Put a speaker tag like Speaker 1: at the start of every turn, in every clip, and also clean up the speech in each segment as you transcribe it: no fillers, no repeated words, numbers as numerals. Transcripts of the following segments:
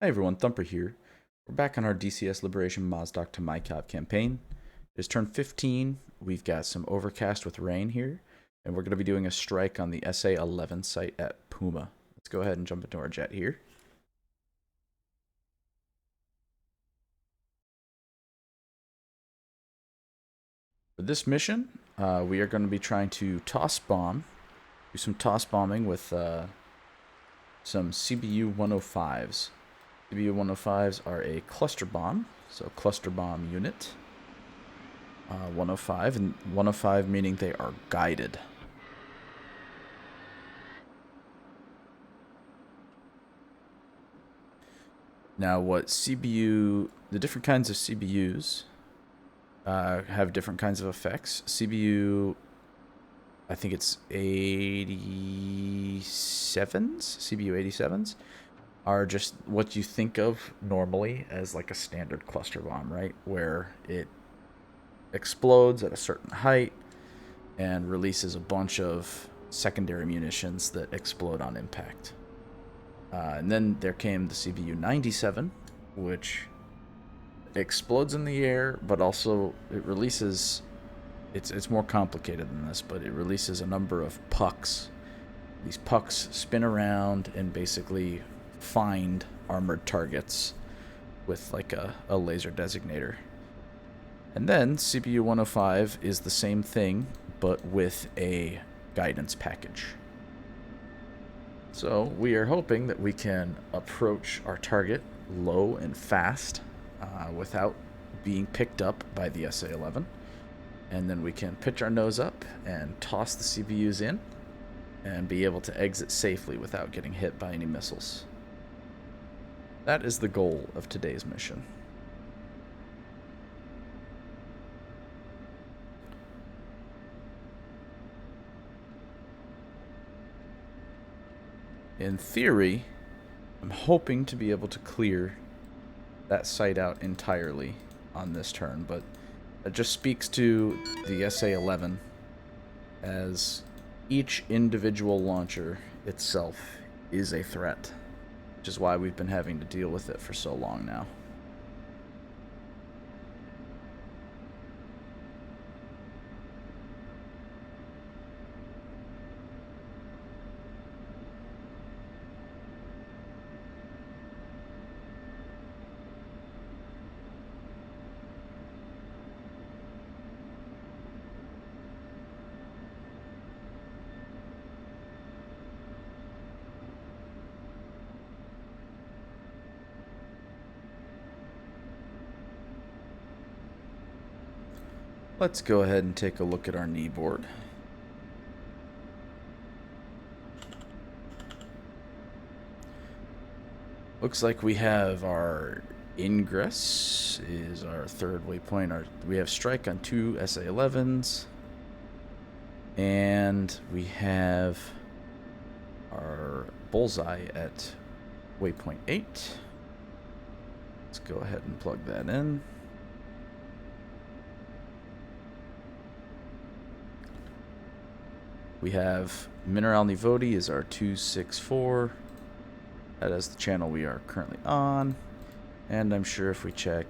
Speaker 1: Hi everyone, Thumper here. We're back on our DCS Liberation Mozdok to Maykop campaign. It's turn 15. We've got some overcast with rain here, and we're going to be doing a strike on the SA-11 site at PUMA. Let's go ahead and jump into our jet here. For this mission, we are going to be trying to toss bomb, do some toss bombing with some CBU 105s. CBU 105s are a cluster bomb, so cluster bomb unit. 105, and 105 meaning they are guided. Now, the different kinds of CBUs have different kinds of effects. CBU, I think it's 87s, CBU 87s, are just what you think of normally as like a standard cluster bomb, right? Where it explodes at a certain height and releases a bunch of secondary munitions that explode on impact. And then there came the CBU 97, which explodes in the air, but also it releases... It's more complicated than this, but it releases a number of pucks. These pucks spin around and basically find armored targets with like a laser designator. And then CBU 105 is the same thing, but with a guidance package. So we are hoping that we can approach our target low and fast without being picked up by the SA-11. And then we can pitch our nose up and toss the CBUs in and be able to exit safely without getting hit by any missiles. That is the goal of today's mission. In theory, I'm hoping to be able to clear that site out entirely on this turn, but that just speaks to the SA-11 as each individual launcher itself is a threat, which is why we've been having to deal with it for so long now. Let's go ahead and take a look at our knee board. Looks like we have our ingress is our third waypoint. We have strike on 2 SA-11s. And we have our bullseye at waypoint 8. Let's go ahead and plug that in. We have Mineral Nivodi is our 264. That is the channel we are currently on. And I'm sure if we check,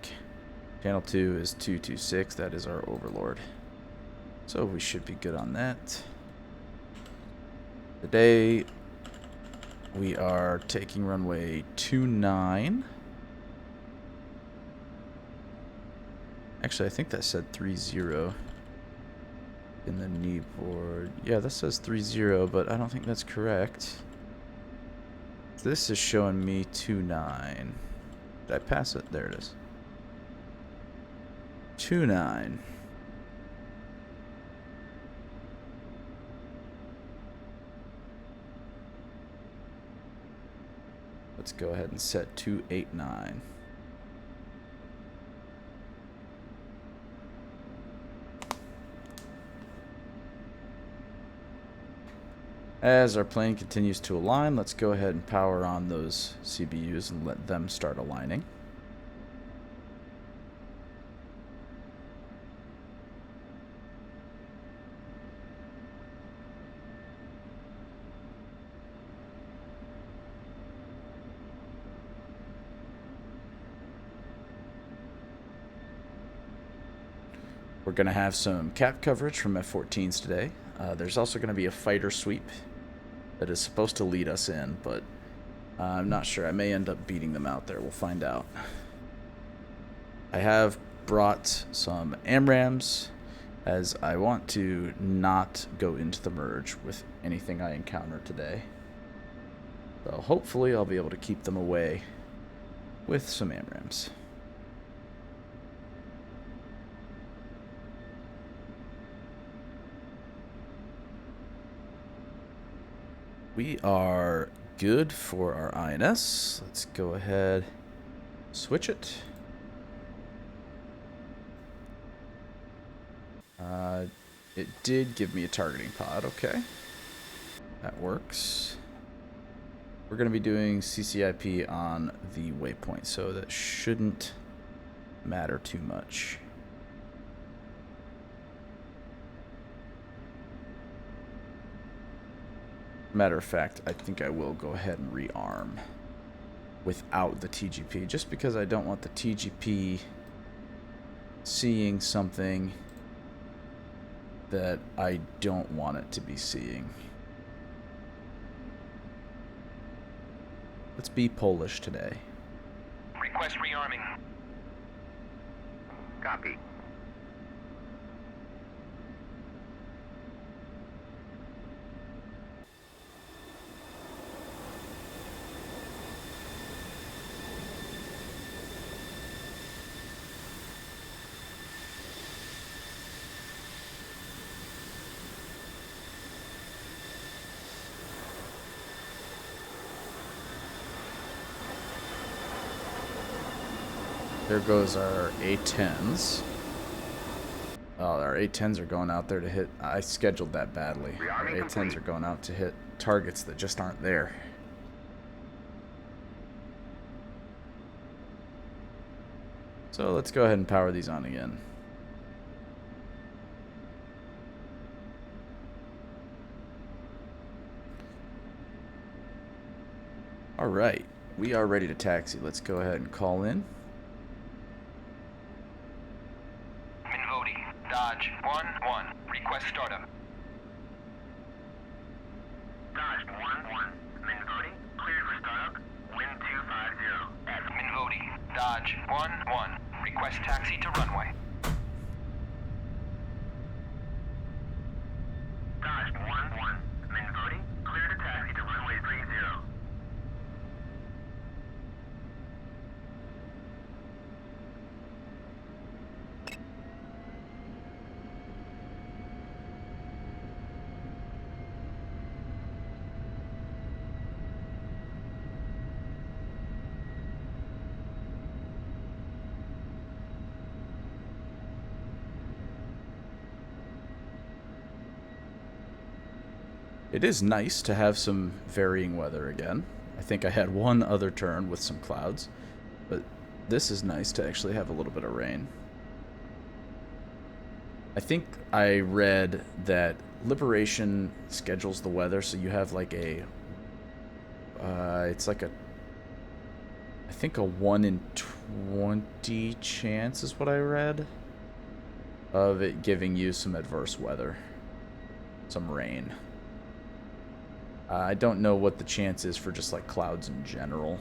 Speaker 1: channel 2 is 226. That is our Overlord. So we should be good on that. Today, we are taking runway 29. Actually, I think that said 30 in the knee board. Yeah, that says 30, but I don't think that's correct. This is showing me 29. Did I pass it? There it is. 29. Let's go ahead and set 289. As our plane continues to align, let's go ahead and power on those CBUs and let them start aligning. We're going to have some cap coverage from F-14s today. There's also going to be a fighter sweep that is supposed to lead us in, but I'm not sure. I may end up beating them out there. We'll find out. I have brought some AMRAAMs, as I want to not go into the merge with anything I encounter today. So hopefully I'll be able to keep them away with some AMRAAMs. We are good for our INS. Let's go ahead, switch it. It did give me a targeting pod. Okay, that works. We're going to be doing CCIP on the waypoint, so that shouldn't matter too much. Matter of fact, I think I will go ahead and rearm without the TGP, just because I don't want the TGP seeing something that I don't want it to be seeing. Let's be Polish today.
Speaker 2: Request rearming. Copy.
Speaker 1: There goes our A-10s. Oh, our A-10s are going out there to hit... I scheduled that badly. Our A-10s are going out to hit targets that just aren't there. So let's go ahead and power these on again. Alright, we are ready to taxi. Let's go ahead and call in.
Speaker 2: Dodge 1-1. Request startup. Dodge 1-1. Minvodi, cleared for startup. Wind 250. Minvodi, Dodge 1-1. Request taxi to runway. Dodge 1-1. Minvodi, cleared to taxi to runway 30.
Speaker 1: It is nice to have some varying weather again. I think I had one other turn with some clouds, but this is nice to actually have a little bit of rain. I think I read that Liberation schedules the weather, so you have like a... it's like a... I think a 1 in 20 chance is what I read of it giving you some adverse weather. Some rain. I don't know what the chance is for just like clouds in general.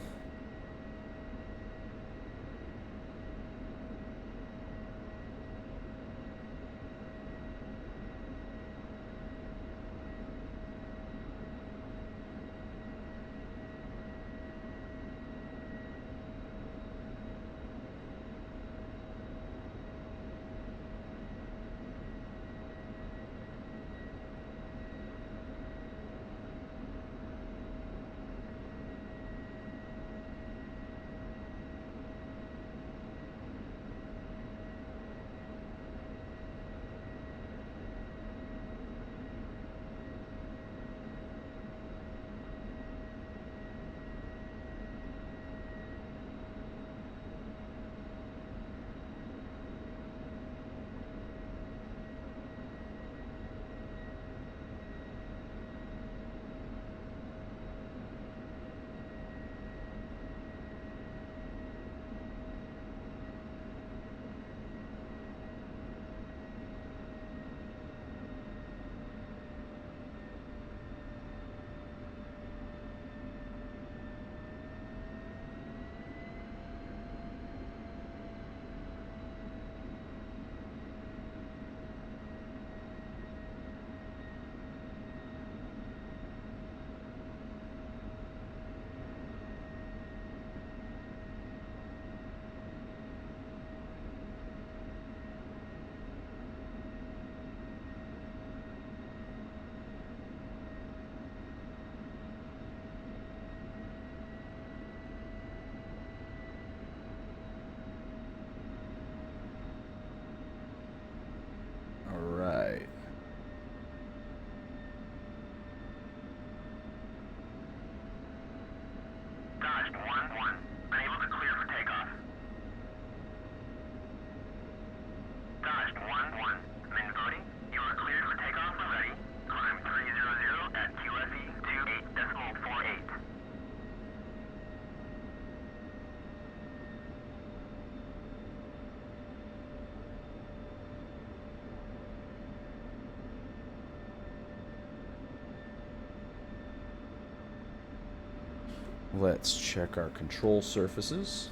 Speaker 1: Let's check our control surfaces.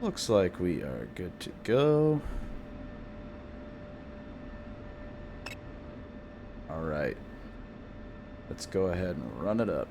Speaker 1: Looks like we are good to go. Alright. Let's go ahead and run it up.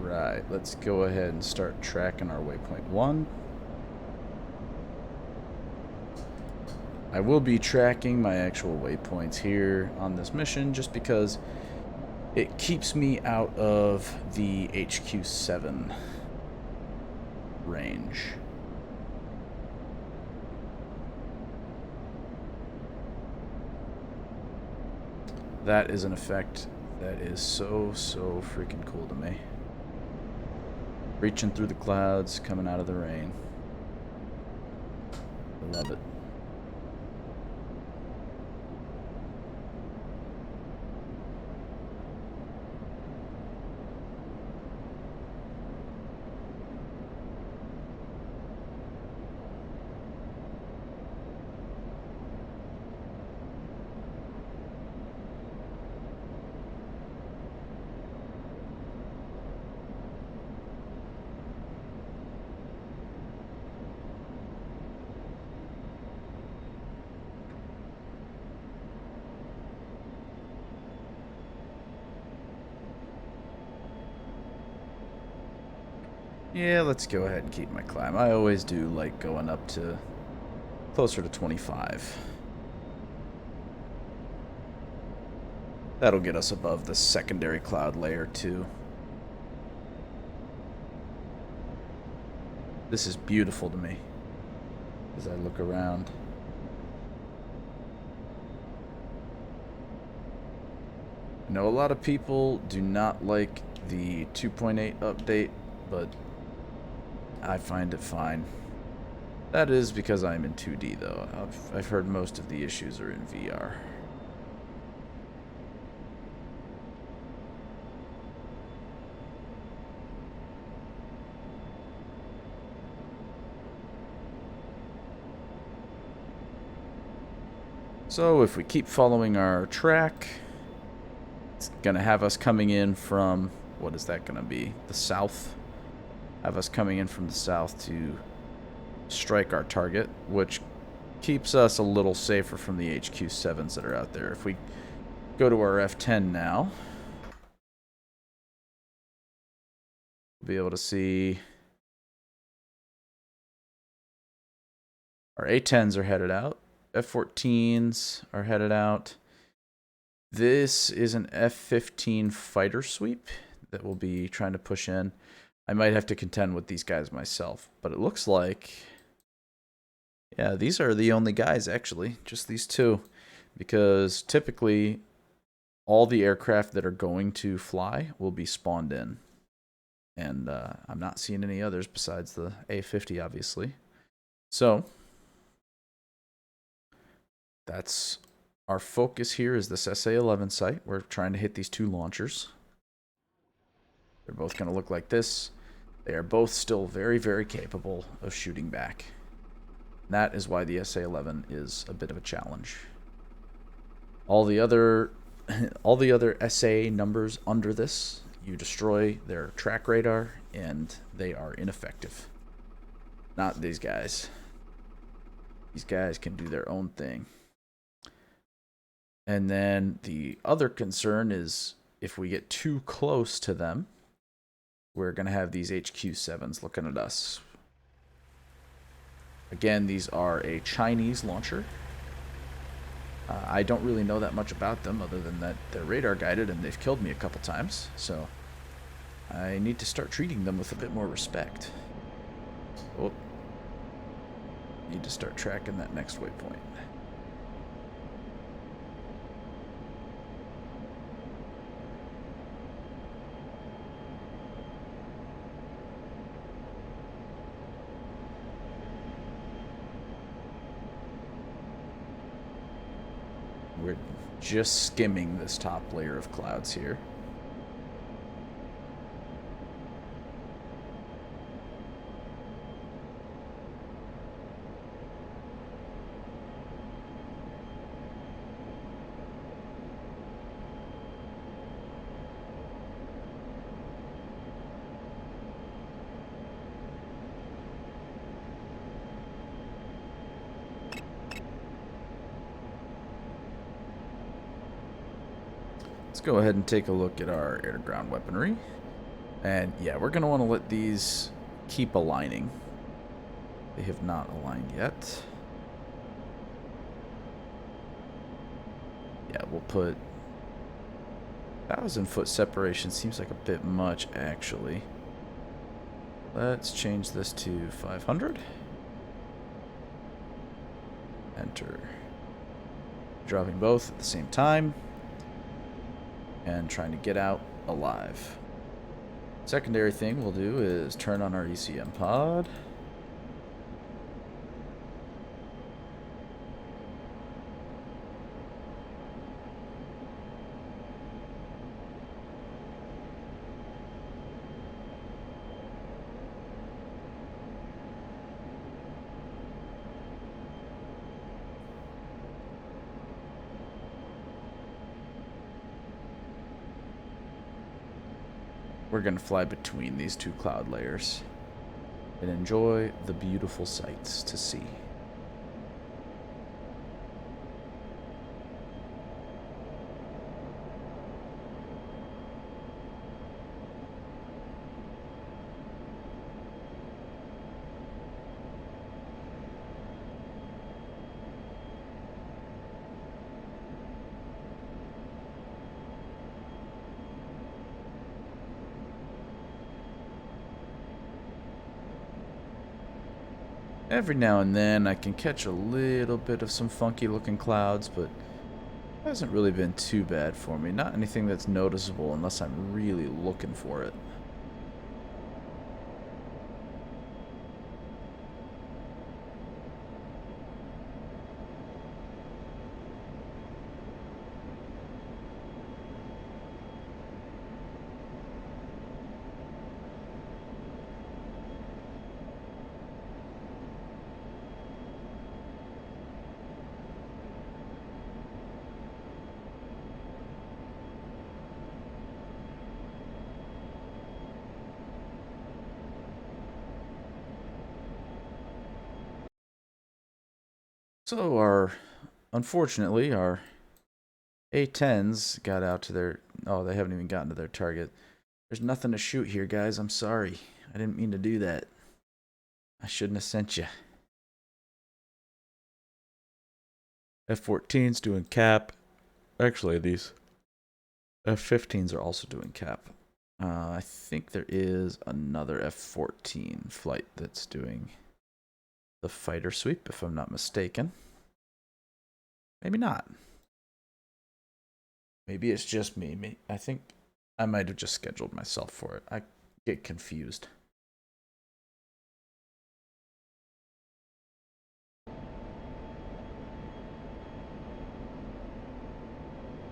Speaker 1: Alright, let's go ahead and start tracking our waypoint 1. I will be tracking my actual waypoints here on this mission just because it keeps me out of the HQ7 range. That is an effect that is so freaking cool to me. Reaching through the clouds, coming out of the rain. I love it. Yeah, let's go ahead and keep my climb. I always do like going up to closer to 25. That'll get us above the secondary cloud layer too. This is beautiful to me as I look around. I know a lot of people do not like the 2.8 update, but I find it fine. That is because I'm in 2D though. I've heard most of the issues are in VR. So if we keep following our track, it's gonna have us coming in from, what is that gonna be? The south. Have us coming in from the south to strike our target, which keeps us a little safer from the HQ7s that are out there. If we go to our F10 now, we'll be able to see our A10s are headed out. F-14s are headed out. This is an F-15 fighter sweep that we'll be trying to push in. I might have to contend with these guys myself, but it looks like, yeah, these are the only guys, actually, just these two, because typically all the aircraft that are going to fly will be spawned in, and I'm not seeing any others besides the A-50, obviously. So that's our focus here is this SA-11 site. We're trying to hit these two launchers. They're both going to look like this. They are both still very capable of shooting back. That is why the SA-11 is a bit of a challenge. All the other SA numbers under this, you destroy their track radar and they are ineffective. Not these guys. These guys can do their own thing. And then the other concern is if we get too close to them, we're going to have these HQ-7s looking at us. Again, these are a Chinese launcher. I don't really know that much about them other than that they're radar guided and they've killed me a couple times, so I need to start treating them with a bit more respect. Oh, need to start tracking that next waypoint. We're just skimming this top layer of clouds here. Let's go ahead and take a look at our air-to-ground weaponry. And yeah, we're going to want to let these keep aligning. They have not aligned yet. Yeah, we'll put 1,000-foot separation. Seems like a bit much, actually. Let's change this to 500. Enter. Dropping both at the same time. And trying to get out alive. Secondary thing we'll do is turn on our ECM pod. We're going to fly between these two cloud layers and enjoy the beautiful sights to see. Every now and then I can catch a little bit of some funky looking clouds, but it hasn't really been too bad for me. Not anything that's noticeable unless I'm really looking for it. So unfortunately, our A-10s got out to their, oh, they haven't even gotten to their target. There's nothing to shoot here, guys. I'm sorry. I didn't mean to do that. I shouldn't have sent you. F-14's doing cap. Actually, these F-15s are also doing cap. I think there is another F-14 flight that's doing the fighter sweep, if I'm not mistaken. Maybe not. Maybe it's just me. I think I might have just scheduled myself for it. I get confused.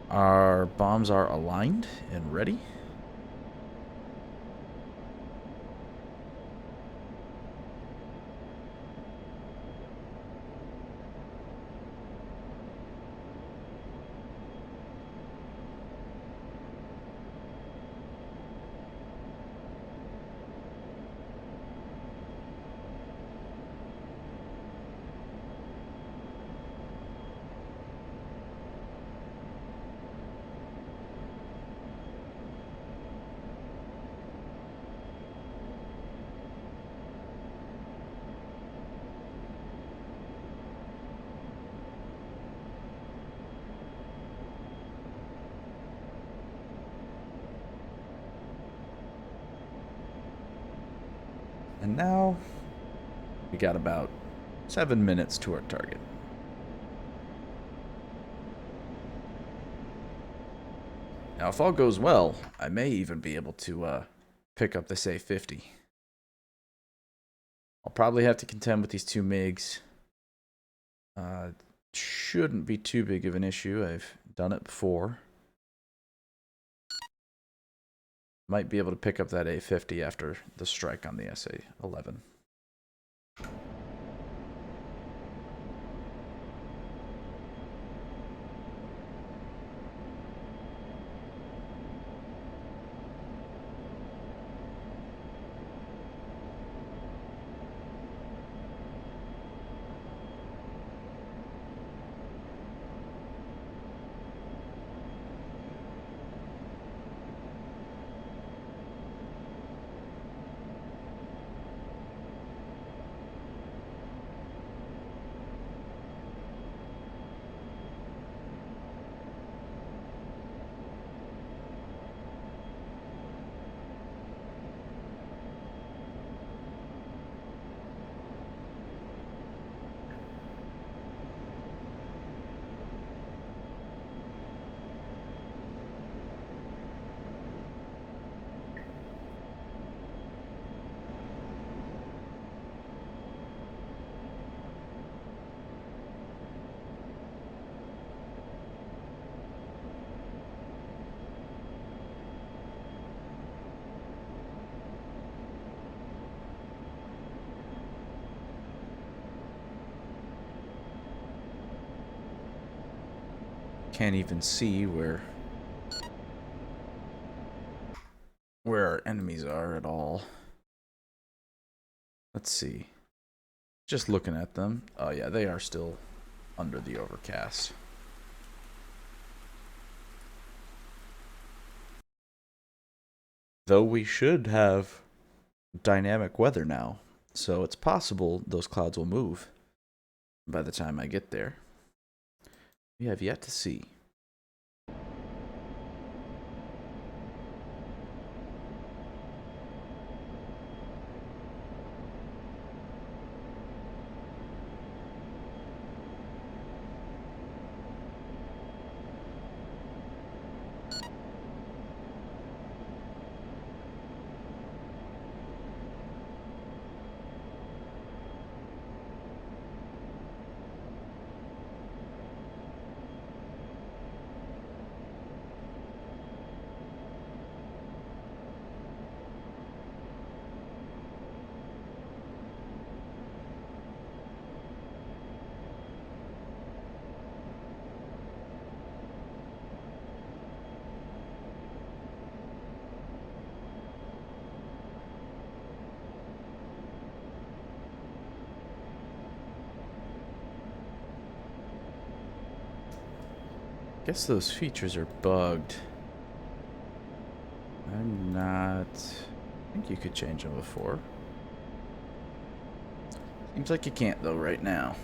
Speaker 1: Our bombs are aligned and ready. And now we got about 7 minutes to our target. Now, if all goes well, I may even be able to pick up this A-50. I'll probably have to contend with these two MiGs. Shouldn't be too big of an issue. I've done it before. Might be able to pick up that A-50 after the strike on the SA-11. Can't even see where our enemies are at all. Let's see. Just looking at them. Oh yeah, they are still under the overcast. Though we should have dynamic weather now, so it's possible those clouds will move by the time I get there. We have yet to see. Guess those features are bugged. I'm not... I think you could change them before. Seems like you can't though right now.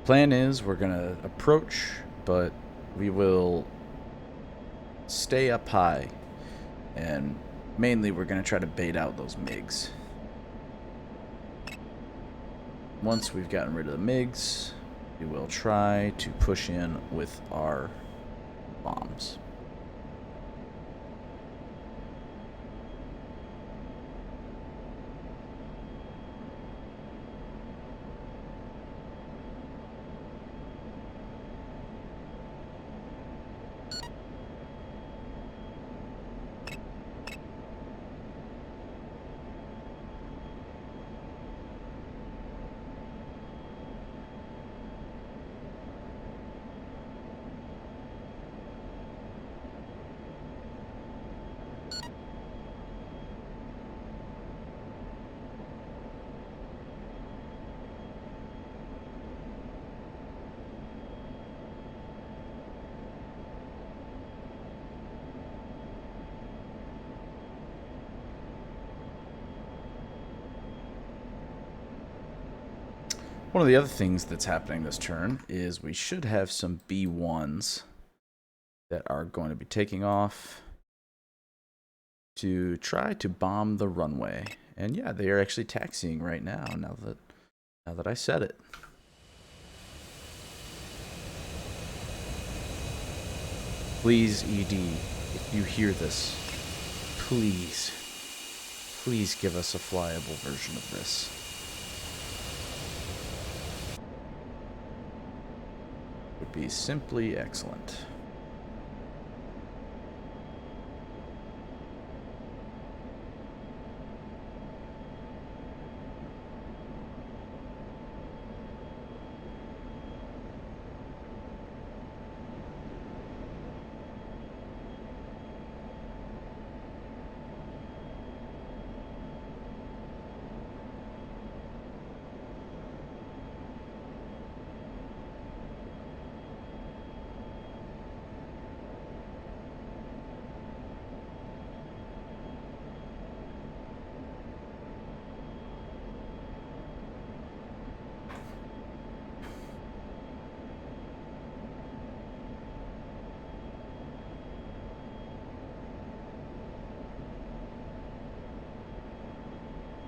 Speaker 1: Plan is we're gonna approach, but we will stay up high, and mainly we're gonna try to bait out those MiGs. Once we've gotten rid of the MiGs, we will try to push in with our bombs. One of the other things that's happening this turn is we should have some B1s that are going to be taking off to try to bomb the runway. And yeah, they are actually taxiing right now, now that I said it. Please, ED, if you hear this, please give us a flyable version of this. Would be simply excellent.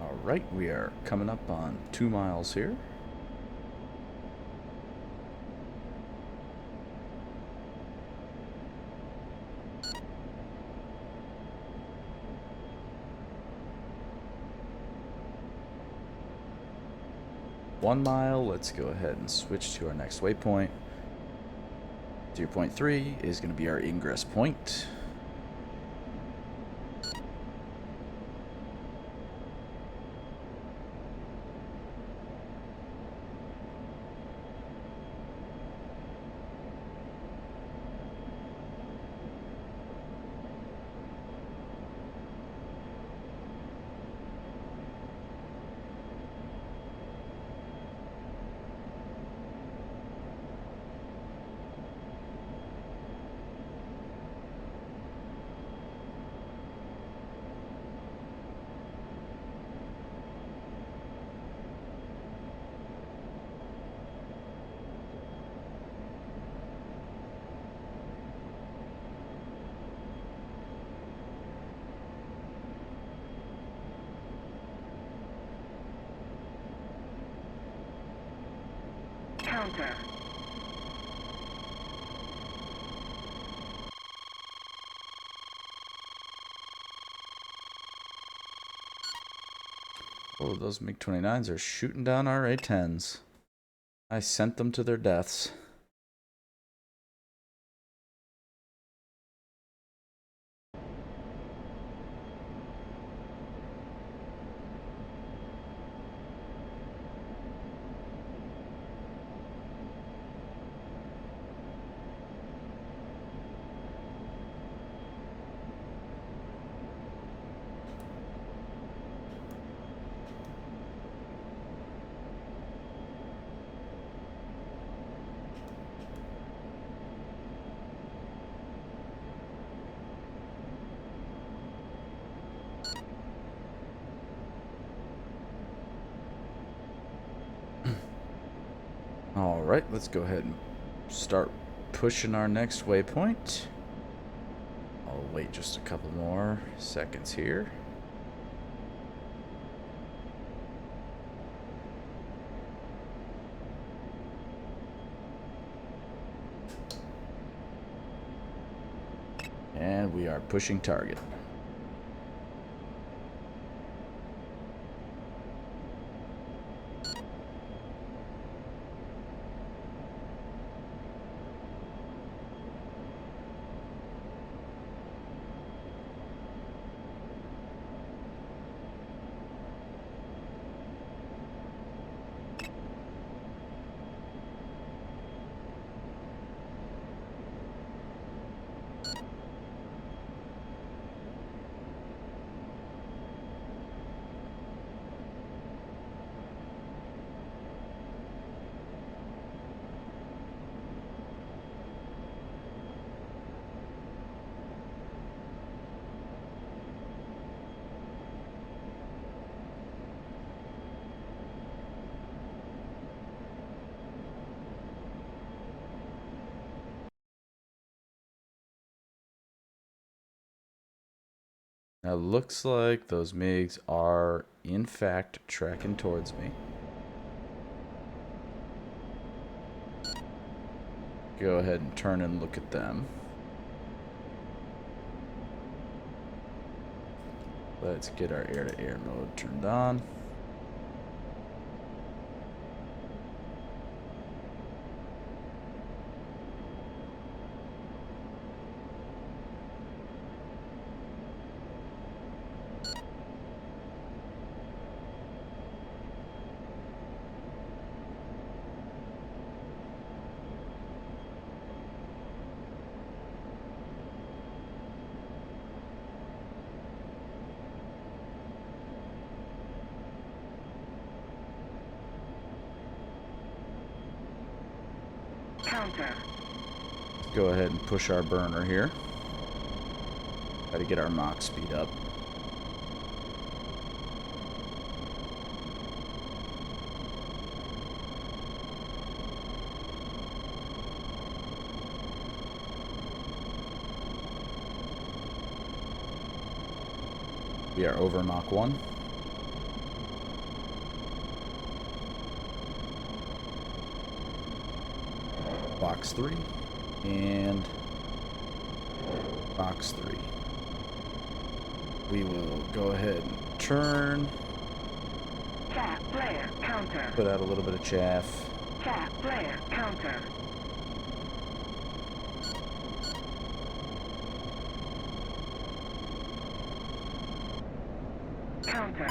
Speaker 1: Alright, we are coming up on 2 miles here. One mile, let's go ahead and switch to our next waypoint. 0.3 is going to be our ingress point.
Speaker 3: Counter.
Speaker 1: Oh, those MiG-29s are shooting down our A-10s. I sent them to their deaths. Alright, let's go ahead and start pushing our next waypoint. I'll wait just a couple more seconds here. And we are pushing target. Now, looks like those MiGs are, in fact, tracking towards me. Go ahead and turn and look at them. Let's get our air-to-air mode turned on.
Speaker 3: Counter.
Speaker 1: Go ahead and push our burner here. Got to get our Mach speed up. We are over Mach 1. Box 3 and box 3. We will go ahead and turn.
Speaker 3: Chaff flare counter.
Speaker 1: Put out a little bit of chaff.
Speaker 3: Chaff flare counter. Counter.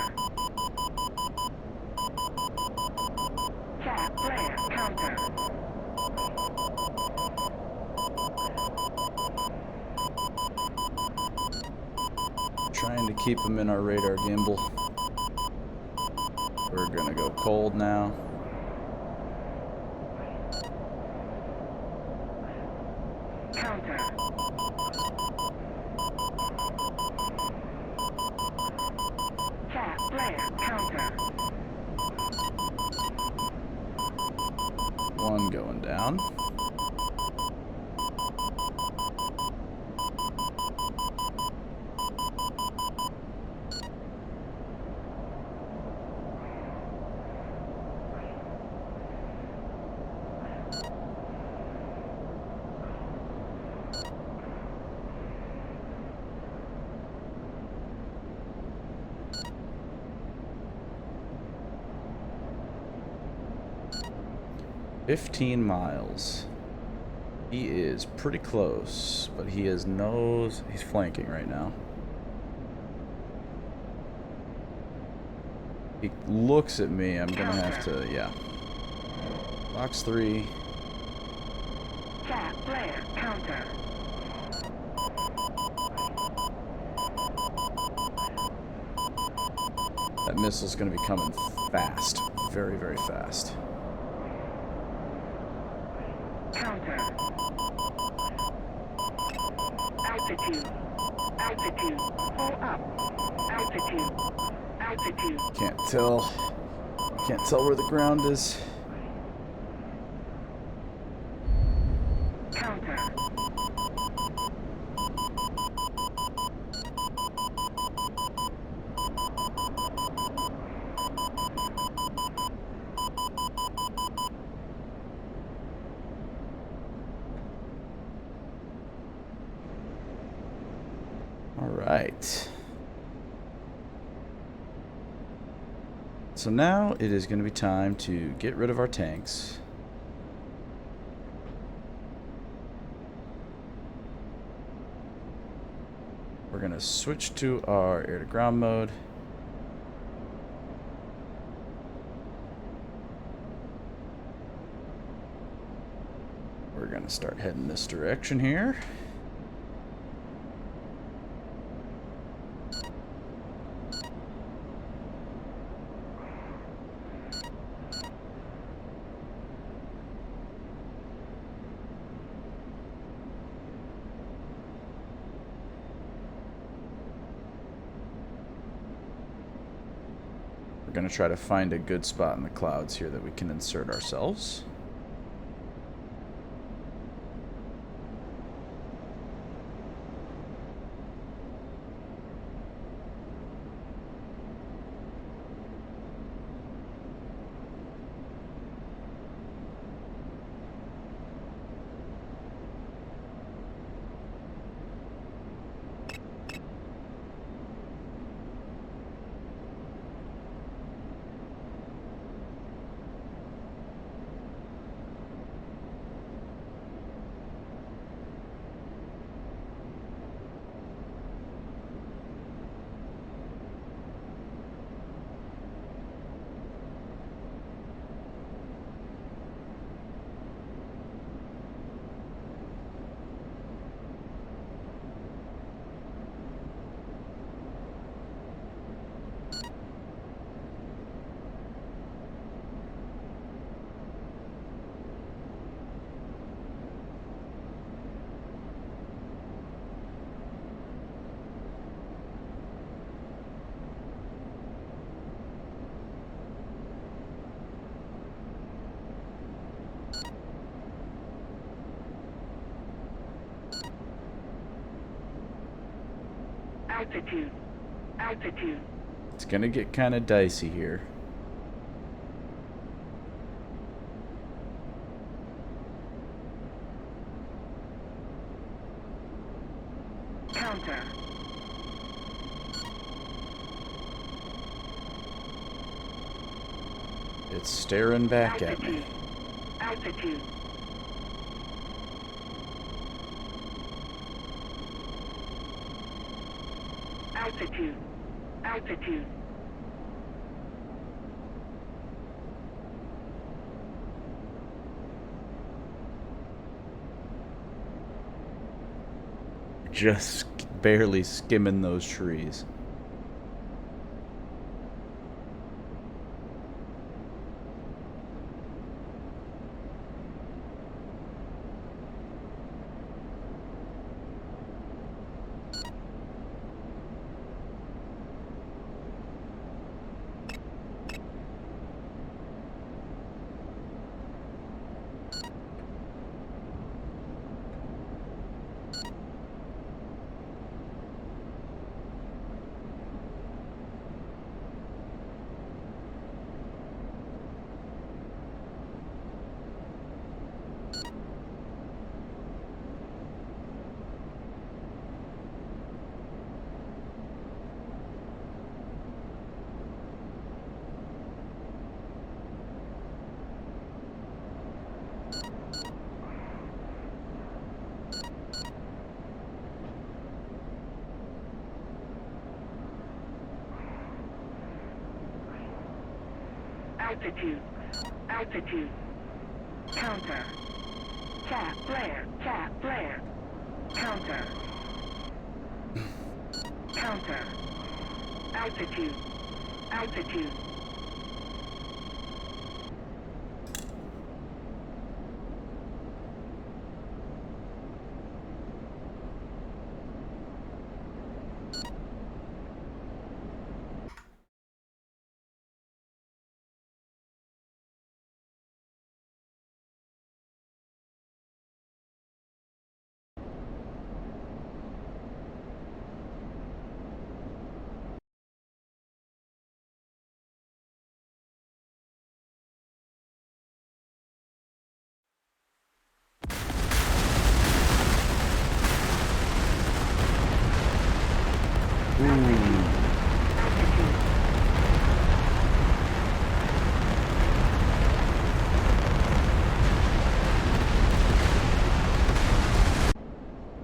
Speaker 3: Chaff flare counter.
Speaker 1: Trying to keep them in our radar gimbal. We're gonna go cold now.
Speaker 3: Counter. Chaff flare counter.
Speaker 1: One going down. "15 miles. He is pretty close, but he is he's flanking right now. He looks at me. I'm gonna have to, yeah. Box 3.
Speaker 3: Chaff flare counter.
Speaker 1: That missile's gonna be coming fast. Very, very fast.
Speaker 3: Counter. Altitude. Altitude. Pull up. Altitude. Altitude.
Speaker 1: Can't tell where the ground is.
Speaker 3: Counter.
Speaker 1: All right. So now it is going to be time to get rid of our tanks. We're going to switch to our air-to-ground mode. We're going to start heading this direction here. We're going to try to find a good spot in the clouds here that we can insert ourselves.
Speaker 3: Altitude. Altitude.
Speaker 1: It's gonna get kind of dicey here.
Speaker 3: Counter.
Speaker 1: It's staring back at
Speaker 3: Altitude.
Speaker 1: me.
Speaker 3: Altitude. Altitude. Altitude.
Speaker 1: Just barely skimming those trees.
Speaker 3: Altitude. Altitude. Counter. Tap flare. Tap flare. Counter. Counter. Altitude. Altitude.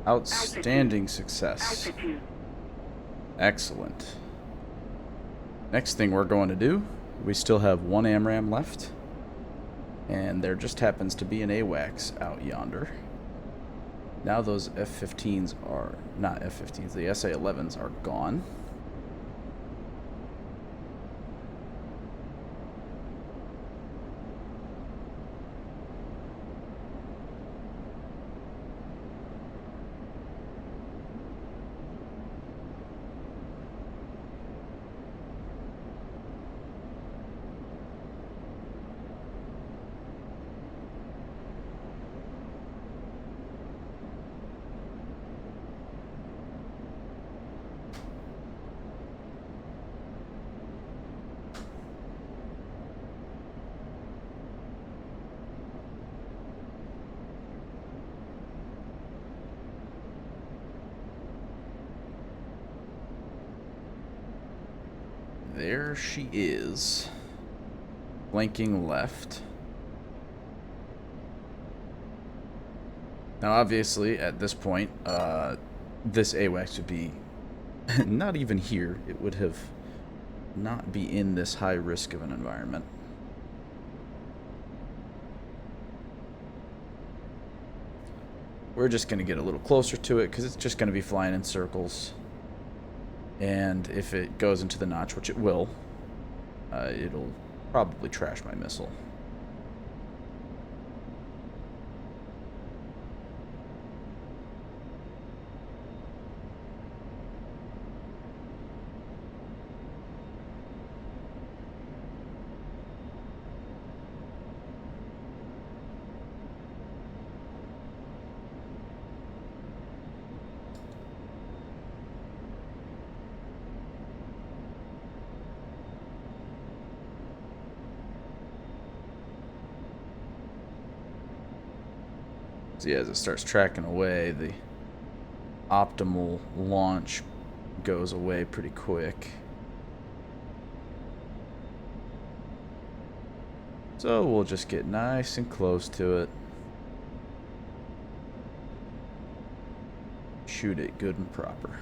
Speaker 1: Outstanding success.
Speaker 3: Altitude.
Speaker 1: Excellent. Next thing we're going to do, we still have one AMRAAM left, and there just happens to be an AWACS out yonder. Now those F-15s are, not F-15s, the SA-11s are gone. There she is, flanking left. Now, obviously, at this point, this AWACS would be not even here. It would have not be in this high risk of an environment. We're just going to get a little closer to it because it's just going to be flying in circles. And if it goes into the notch, which it will, it'll probably trash my missile. So yeah, as it starts tracking away, the optimal launch goes away pretty quick. So we'll just get nice and close to it. Shoot it good and proper.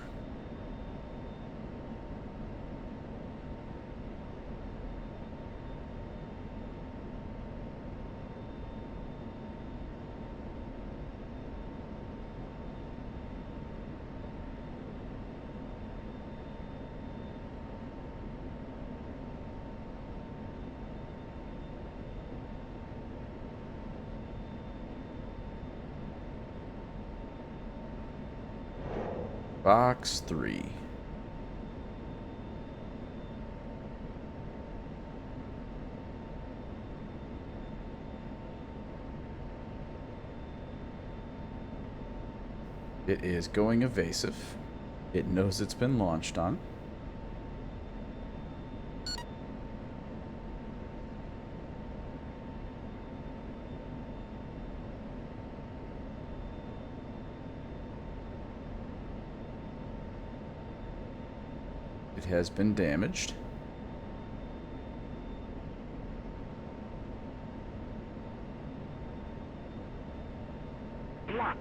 Speaker 1: Box 3. It is going evasive. It knows it's been launched on. It has been damaged.
Speaker 3: Block.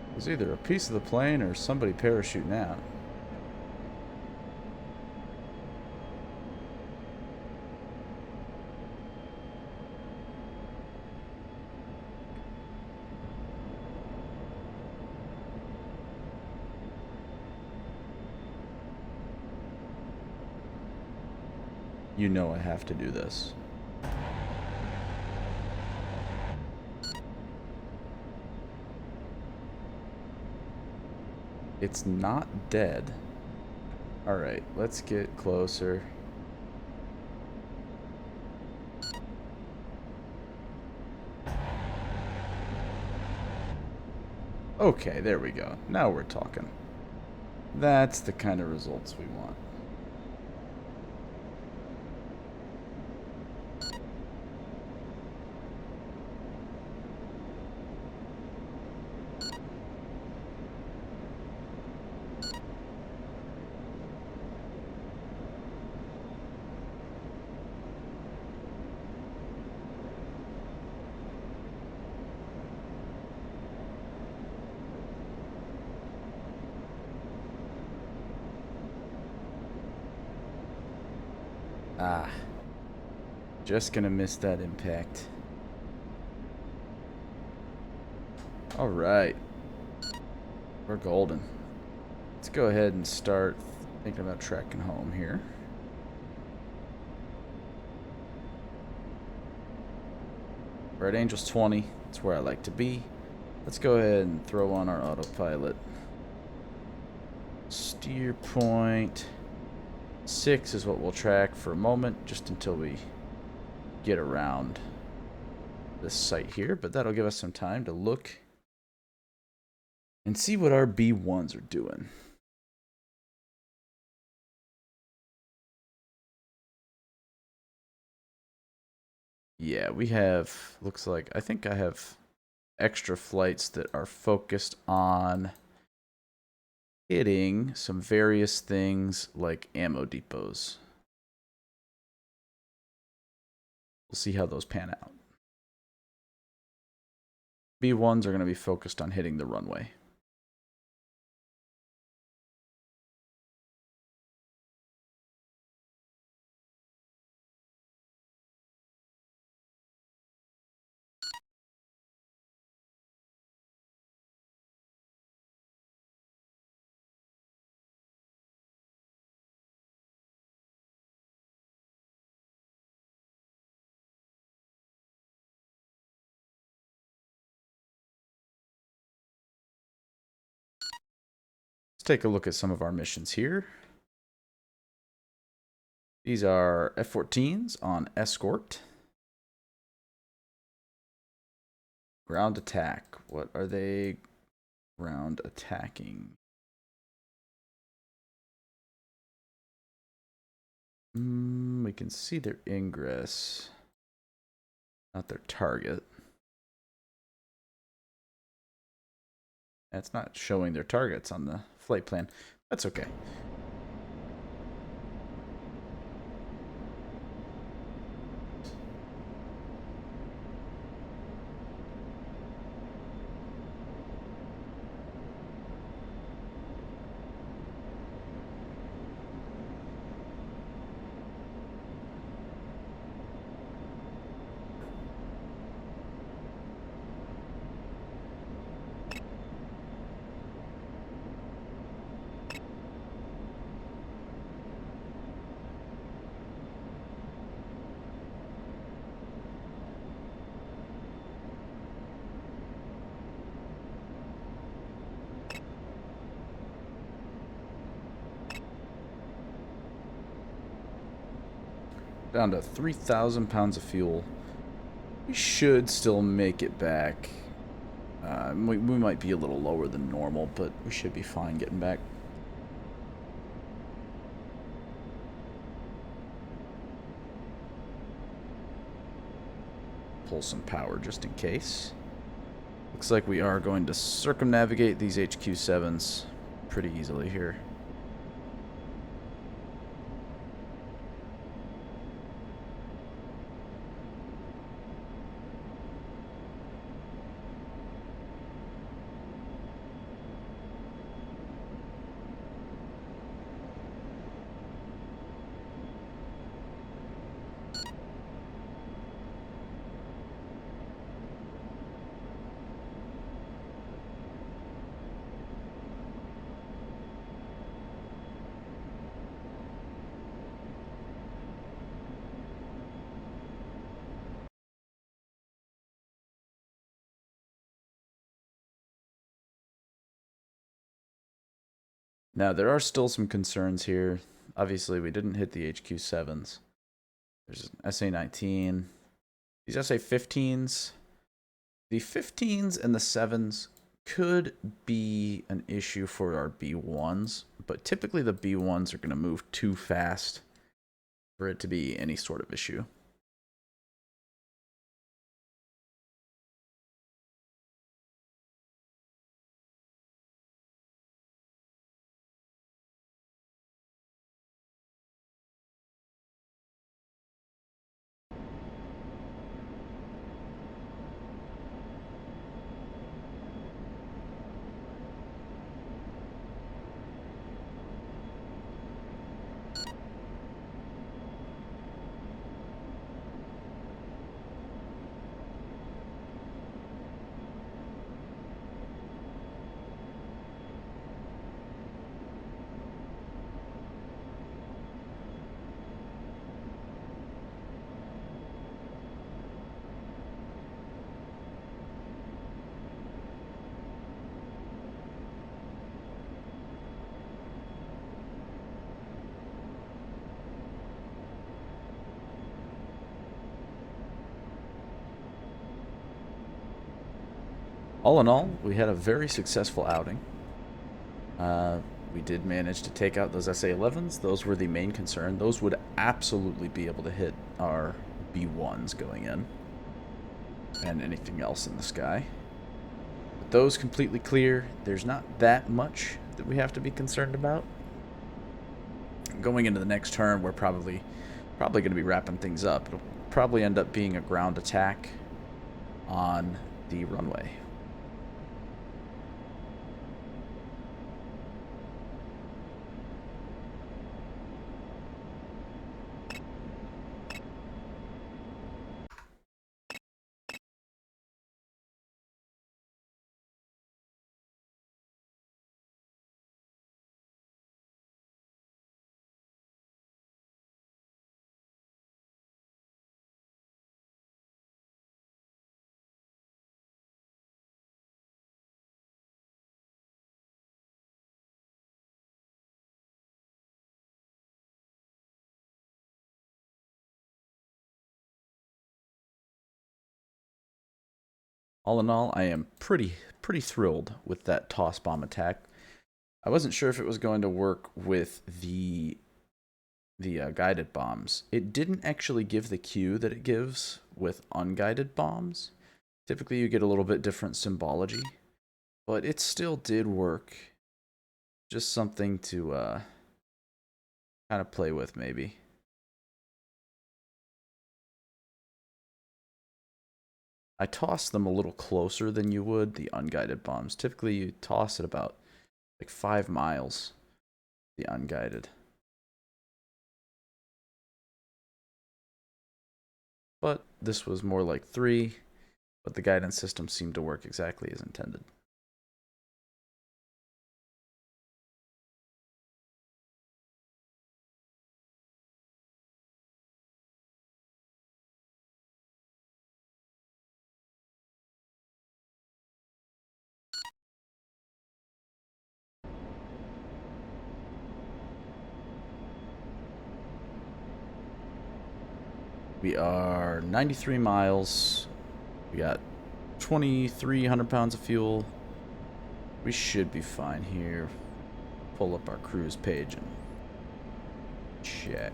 Speaker 1: It was either a piece of the plane or somebody parachuting out. You know I have to do this. It's not dead. Alright, let's get closer. Okay, there we go. Now we're talking. That's the kind of results we want. Ah, just gonna miss that impact. All right, we're golden. Let's go ahead and start thinking about tracking home here. We're at Angels 20. That's where I like to be. Let's go ahead and throw on our autopilot. Steer point 6 is what we'll track for a moment, just until we get around this site here. But that'll give us some time to look and see what our B1s are doing. Yeah, we have, looks like, I think I have extra flights that are focused on hitting some various things like ammo depots. We'll see how those pan out. B1s are going to be focused on hitting the runway. take a look at some of our missions here. These are F-14s on escort. Ground attack. What are they ground attacking? We can see their ingress, not their target. That's not showing their targets on the flight plan. That's okay. Down to 3,000 pounds of fuel. We should still make it back. We might be a little lower than normal, but we should be fine getting back. Pull some power just in case. Looks like we are going to circumnavigate these HQ-7s pretty easily here. Now, there are still some concerns here. Obviously, we didn't hit the HQ-7s. There's an SA-19. These SA-15s. The 15s and the 7s could be an issue for our B-1s, but typically the B-1s are going to move too fast for it to be any sort of issue. All in all, we had a very successful outing. We did manage to take out those SA-11s. Those were the main concern. Those would absolutely be able to hit our B-1s going in. And anything else in the sky. With those completely clear, there's not that much that we have to be concerned about. Going into the next turn, we're probably going to be wrapping things up. It'll probably end up being a ground attack on the runway. all in all, I am pretty thrilled with that toss bomb attack. I wasn't sure if it was going to work with the guided bombs. It didn't actually give the cue that it gives with unguided bombs. Typically, you get a little bit different symbology, but it still did work. Just something to kind of play with, maybe. I toss them a little closer than you would the unguided bombs. Typically, you toss it about like 5 miles, the unguided. But this was more like 3, but the guidance system seemed to work exactly as intended. We are 93 miles. We got 2,300 pounds of fuel. We should be fine here. Pull up our cruise page and check.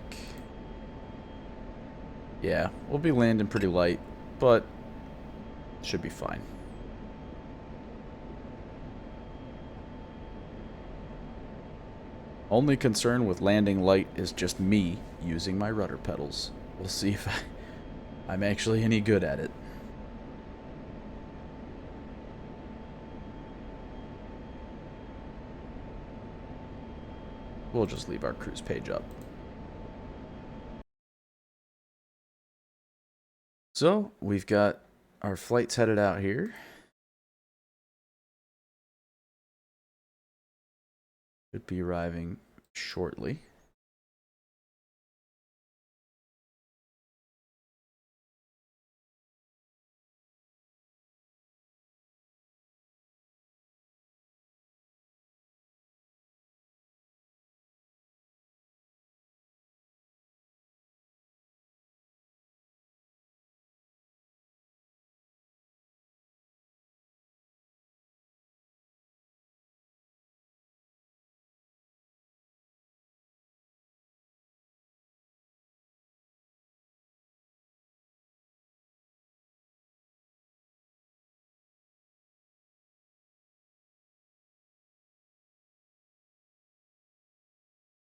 Speaker 1: Yeah, we'll be landing pretty light, but should be fine. Only concern with landing light is just me using my rudder pedals. We'll see if I'm actually any good at it. We'll just leave our cruise page up. So, we've got our flights headed out here. Should be arriving shortly.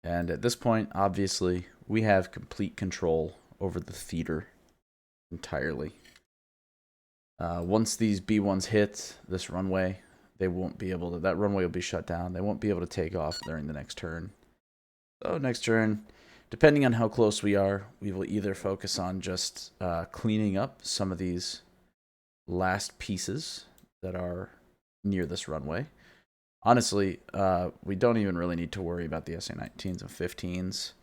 Speaker 1: And at this point, obviously, we have complete control over the theater entirely. Once these B-1s hit this runway, they won't be able to, that runway will be shut down. They won't be able to take off during the next turn. So next turn, depending on how close we are, we will either focus on just cleaning up some of these last pieces that are near this runway. Honestly, we don't even really need to worry about the SA-19s and 15s.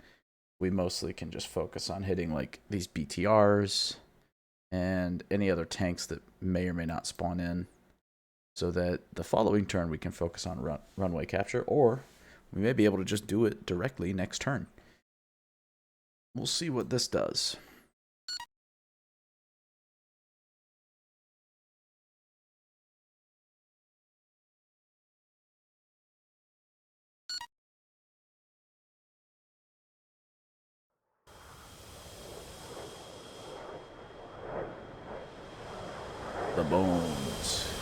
Speaker 1: We mostly can just focus on hitting like these BTRs and any other tanks that may or may not spawn in, so that the following turn we can focus on runway capture, or we may be able to just do it directly next turn. We'll see what this does. The bones.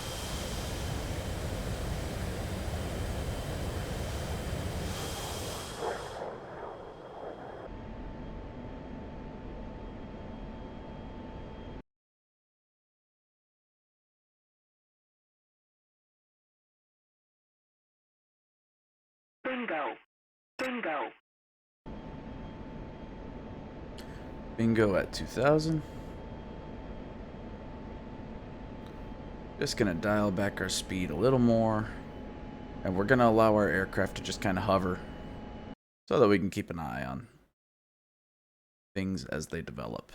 Speaker 3: Bingo. Bingo.
Speaker 1: Bingo at 2,000. Just gonna dial back our speed a little more, and we're gonna allow our aircraft to just kind of hover so that we can keep an eye on things as they develop.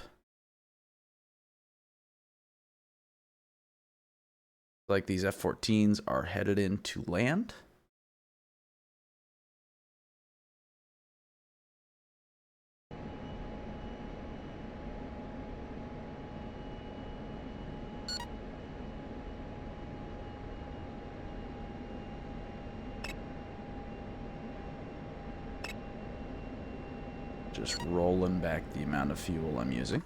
Speaker 1: Like these F-14s are headed in to land. Just rolling back the amount of fuel I'm using.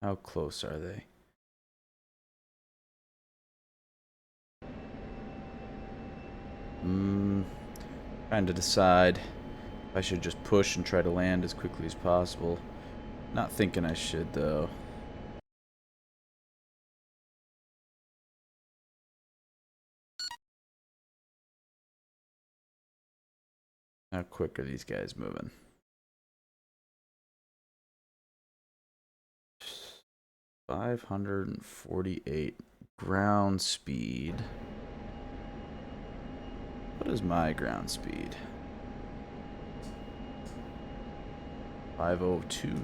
Speaker 1: How close are they? Trying to decide if I should just push and try to land as quickly as possible. Not thinking I should, though. How quick are these guys moving? 548 ground speed. What is my ground speed? 502.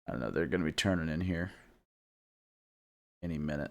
Speaker 1: I don't know, they're going to be turning in here any minute.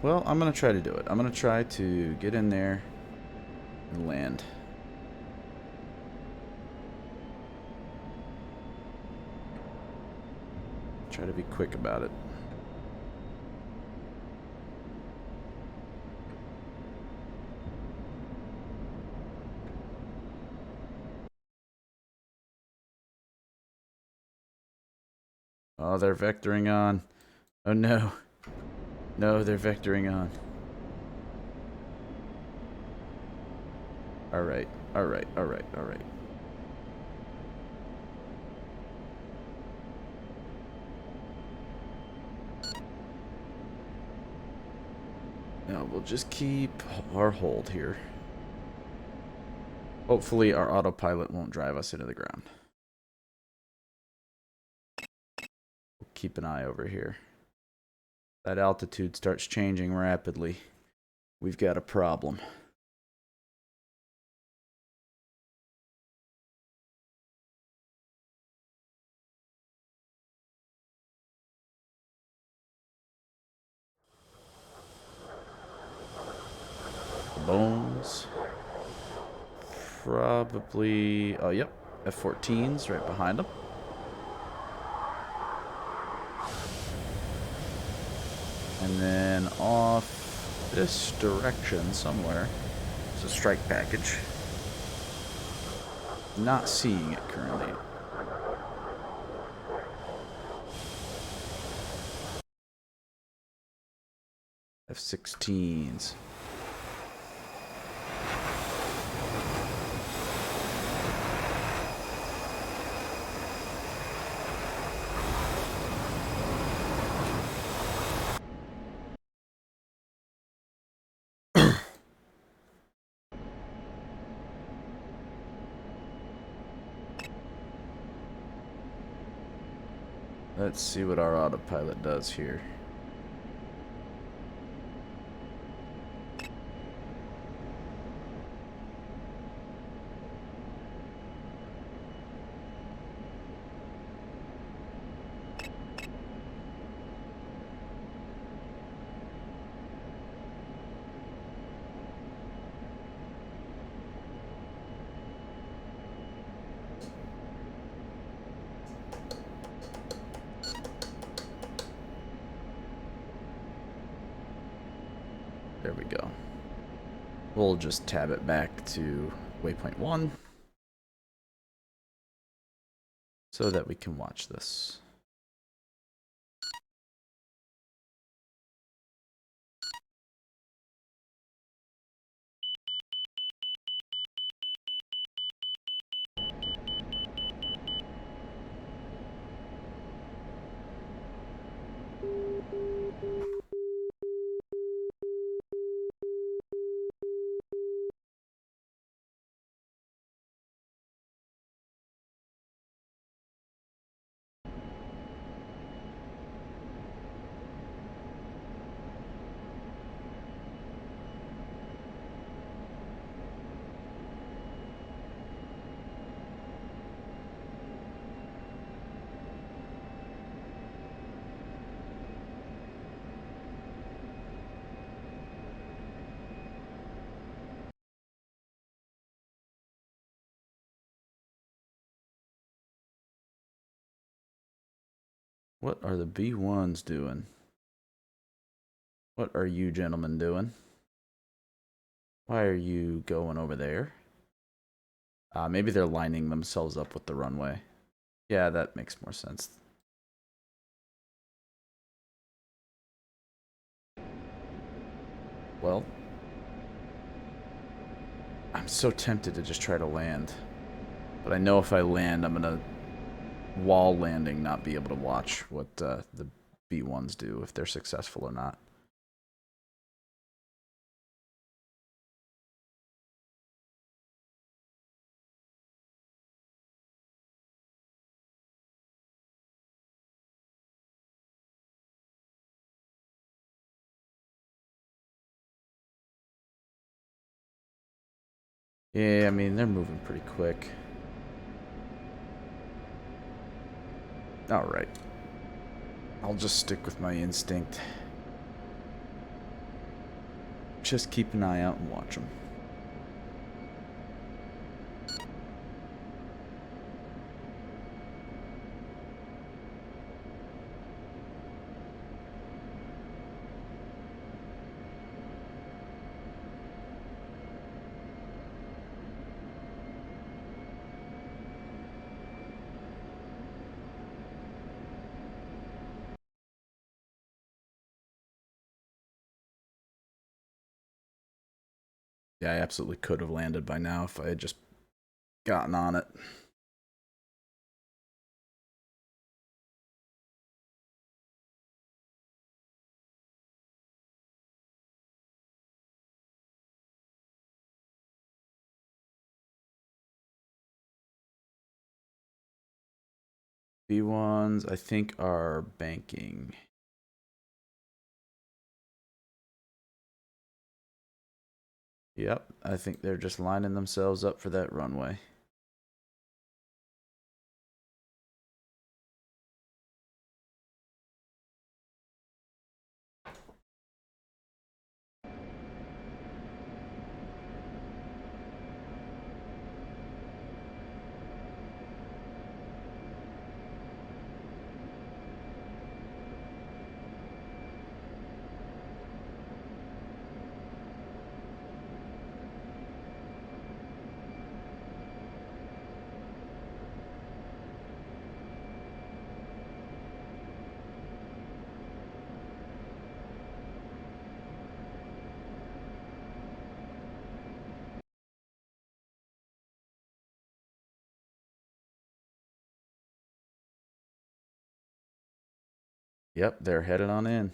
Speaker 1: Well, I'm gonna try to do it. I'm gonna try to get in there and land. Try to be quick about it. Oh, they're vectoring on. Oh no. No, they're vectoring on. Alright, alright, alright, alright. Now we'll just keep our hold here. Hopefully our autopilot won't drive us into the ground. We'll keep an eye over here. That altitude starts changing rapidly. We've got a problem. Bones. Probably... Oh, yep. F-14's right behind them. And then off this direction somewhere is a strike package. Not seeing it currently. F-16s. Let's see what our autopilot does here. There we go. We'll just tab it back to waypoint 1 so that we can watch this. What are the B1s doing? What are you gentlemen doing? Why are you going over there? Maybe they're lining themselves up with the runway. Yeah, that makes more sense. Well, I'm so tempted to just try to land. But I know if I land, I'm gonna wall landing not be able to watch what the B1s do, if they're successful or not. Yeah, I mean, they're moving pretty quick. Alright. I'll just stick with my instinct. Just keep an eye out and watch them. Yeah, I absolutely could have landed by now if I had just gotten on it. B1s, I think, are banking. Yep, I think they're just lining themselves up for that runway. Yep, they're headed on in.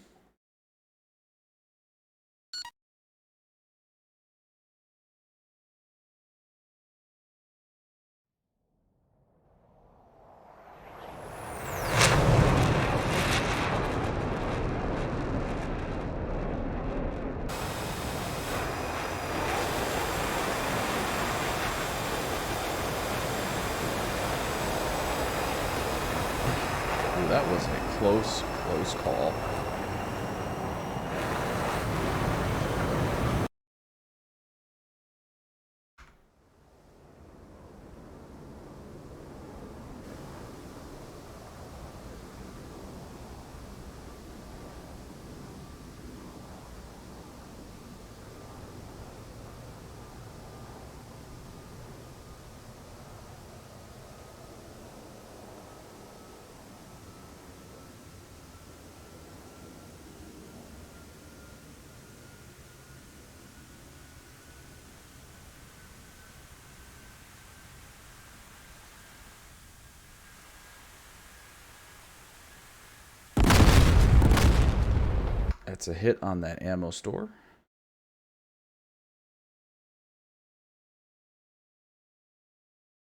Speaker 1: Ooh, that was a close call. That's a hit on that ammo store.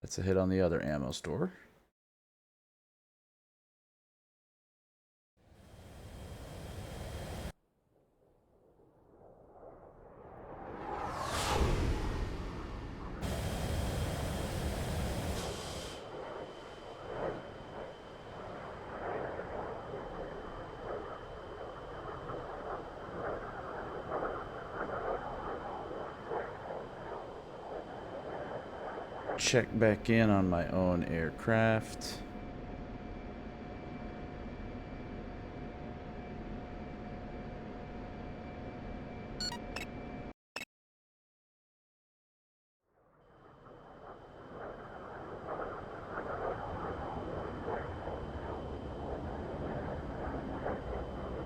Speaker 1: That's a hit on the other ammo store. Check back in on my own aircraft.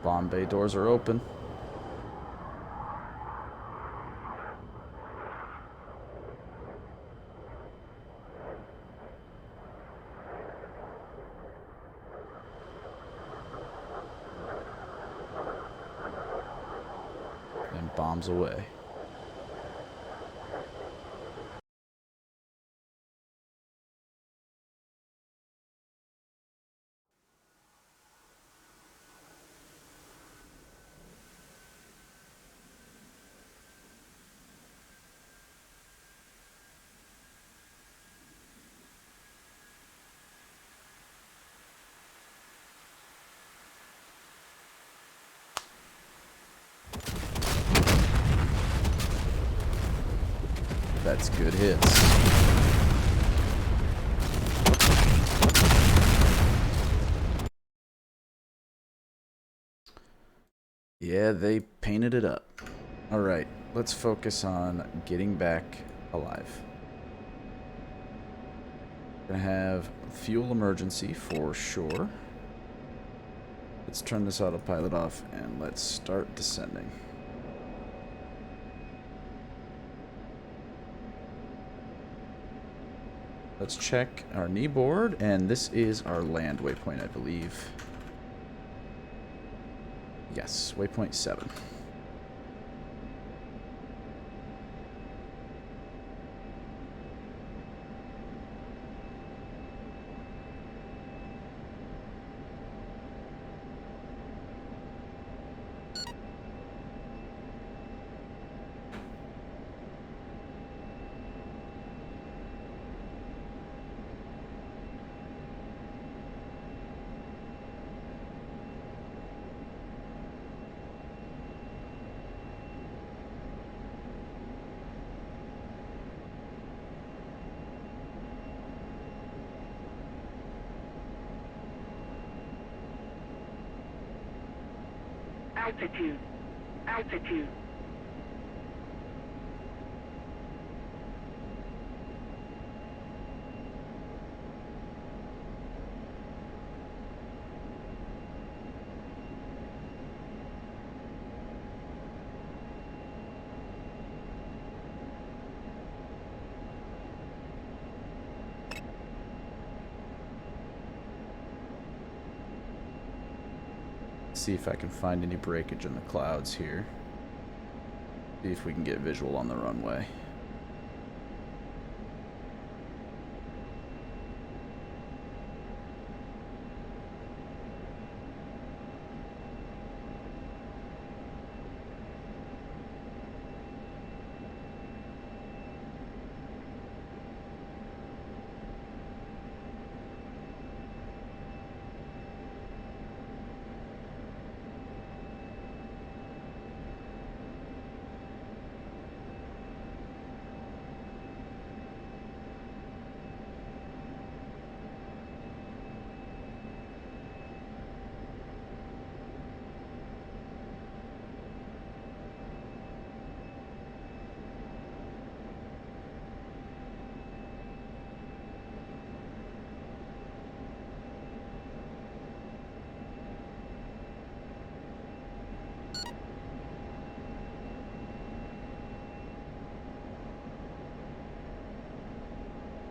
Speaker 1: Bomb bay doors are open. And bombs away. That's good hits. Yeah, they painted it up. All right, let's focus on getting back alive. Gonna have fuel emergency for sure. Let's turn this autopilot off and let's start descending. Let's check our knee board, and this is our land waypoint, I believe. Yes, waypoint 7.
Speaker 3: Altitude. Altitude.
Speaker 1: see if I can find any breakage in the clouds here. See if we can get visual on the runway.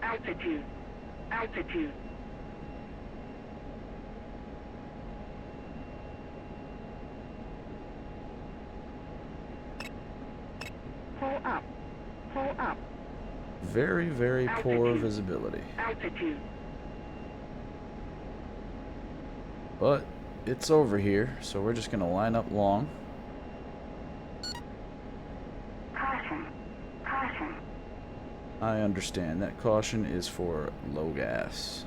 Speaker 3: Altitude. Altitude. Pull up. Pull up.
Speaker 1: Very, very poor
Speaker 3: Altitude.
Speaker 1: visibility.
Speaker 3: Altitude.
Speaker 1: But it's over here, so we're just gonna line up long.
Speaker 3: Caution. Caution.
Speaker 1: I understand that caution is for low gas.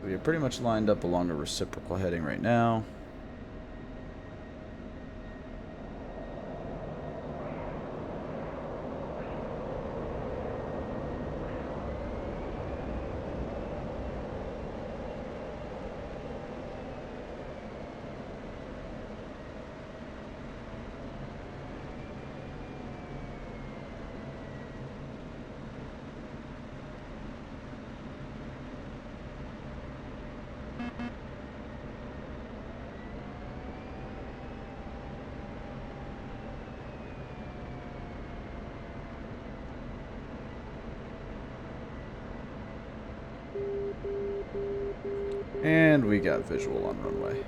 Speaker 1: We are pretty much lined up along a reciprocal heading right now. And we got visual on runway.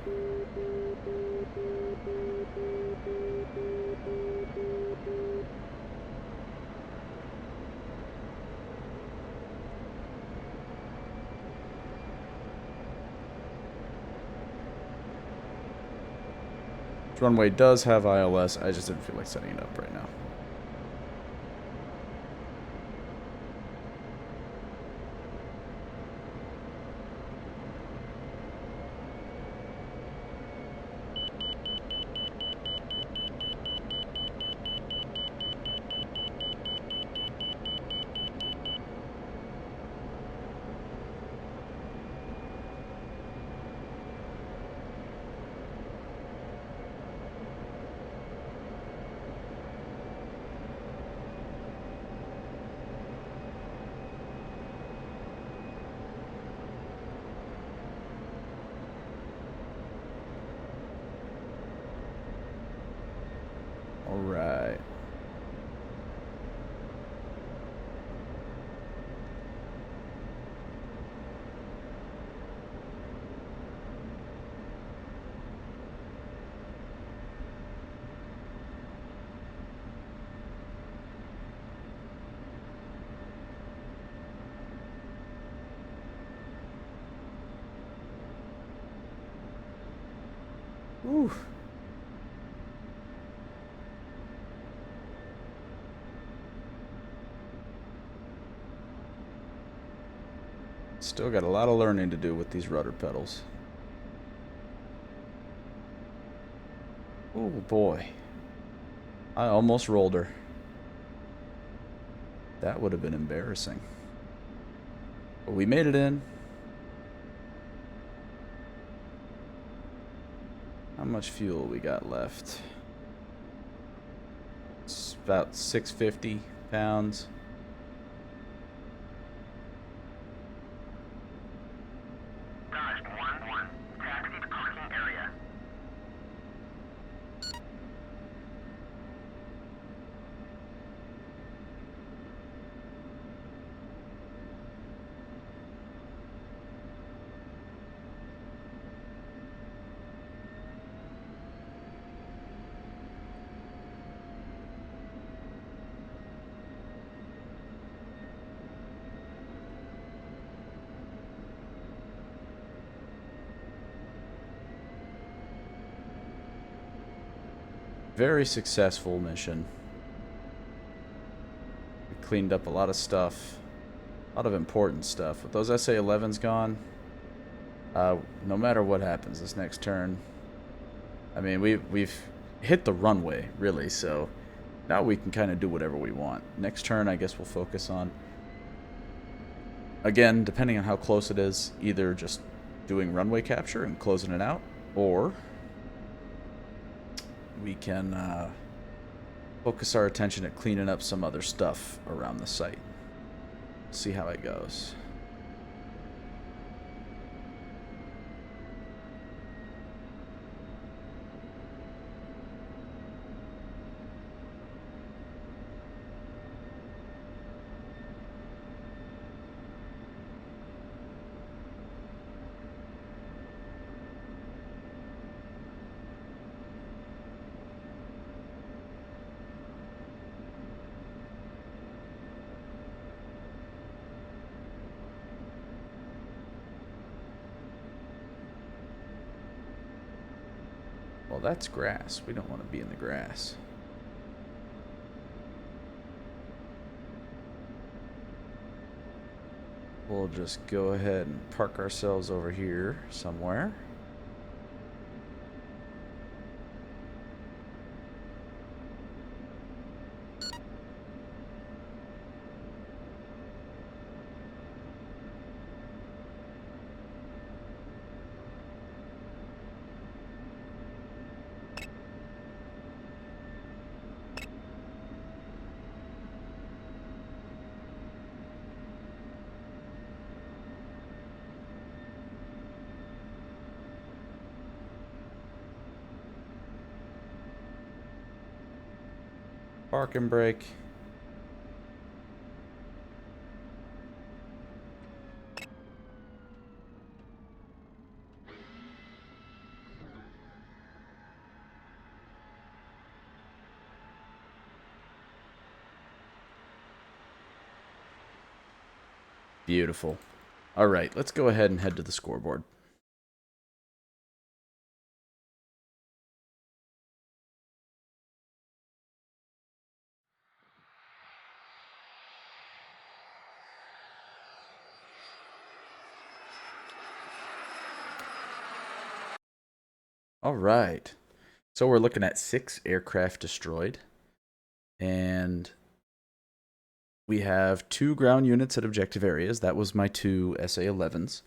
Speaker 1: This runway does have ILS, I just didn't feel like setting it up right now. All right. Whew. Still got a lot of learning to do with these rudder pedals. Oh boy. I almost rolled her. That would have been embarrassing. But we made it in. How much fuel we got left? It's about 650 pounds.
Speaker 2: Dodge 1-1. Taxi to parking area.
Speaker 1: very successful mission. We cleaned up a lot of stuff. A lot of important stuff. With those SA-11s gone, no matter what happens this next turn, I mean, we've hit the runway, really, so now we can kind of do whatever we want. Next turn, I guess we'll focus on, again, depending on how close it is, either just doing runway capture and closing it out, or we can focus our attention at cleaning up some other stuff around the site. See how it goes. Well, that's grass. We don't want to be in the grass. We'll just go ahead and park ourselves over here somewhere. Park and brake. Beautiful. All right, let's go ahead and head to the scoreboard. All right. So we're looking at 6 aircraft destroyed. And we have 2 ground units at objective areas. That was my 2 SA-11s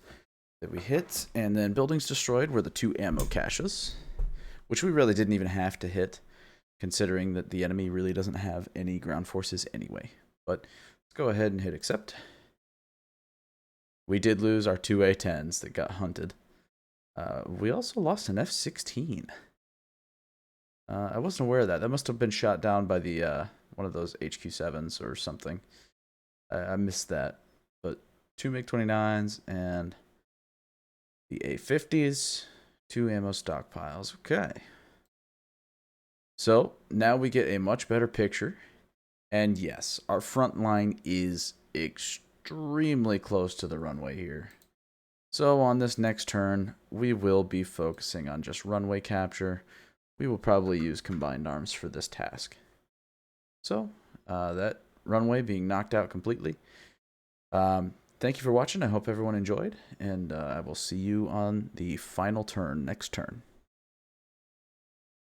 Speaker 1: that we hit. And then buildings destroyed were the 2 ammo caches, which we really didn't even have to hit, considering that the enemy really doesn't have any ground forces anyway. But let's go ahead and hit accept. We did lose our 2 A-10s that got hunted. We also lost an F-16. I wasn't aware of that. That must have been shot down by the one of those HQ-7s or something. I missed that. But 2 MiG-29s and the A-50s, 2 ammo stockpiles. Okay. So now we get a much better picture. And yes, our front line is extremely close to the runway here. So on this next turn, we will be focusing on just runway capture. We will probably use combined arms for this task. So that runway being knocked out completely. Thank you for watching. I hope everyone enjoyed, and I will see you on the final turn next turn.